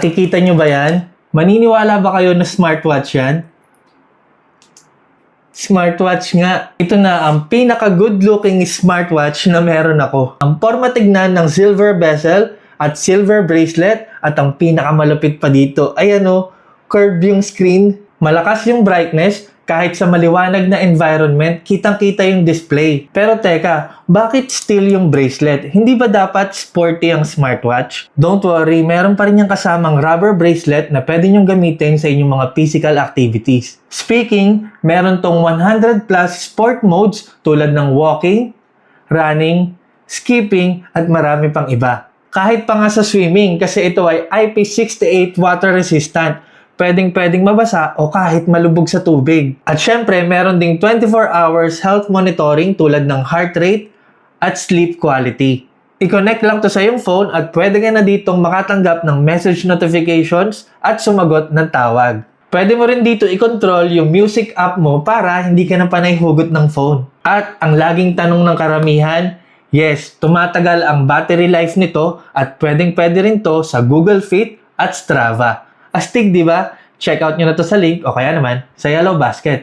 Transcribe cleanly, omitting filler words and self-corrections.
Nakikita nyo ba yan? Maniniwala ba kayo na smartwatch yan? Smartwatch nga. Ito na ang pinaka-good looking smartwatch na meron ako. Ang porma tignan ng silver bezel at silver bracelet at ang pinakamalupit pa dito ay curve yung screen. Malakas yung brightness kahit sa maliwanag na environment, kitang-kita yung display. Pero teka, bakit still yung bracelet? Hindi ba dapat sporty ang smartwatch? Don't worry, meron pa rin yung kasamang rubber bracelet na pwede nyong gamitin sa inyong mga physical activities. Speaking, meron tong 100 plus sport modes tulad ng walking, running, skipping, at marami pang iba. Kahit pa nga sa swimming kasi ito ay IP68 water resistant. Pwedeng mabasa o kahit malubog sa tubig. At syempre, meron ding 24 hours health monitoring tulad ng heart rate at sleep quality. I-connect lang to sa iyong phone at pwede ka na ditong makatanggap ng message notifications at sumagot ng tawag. Pwede mo rin dito i-control yung music app mo para hindi ka na panay hugot ng phone. At ang laging tanong ng karamihan, yes, tumatagal ang battery life nito at pwede rin to sa Google Fit at Strava. Astig, di ba? Check out nyo na to sa link o kaya naman sa Yellow Basket.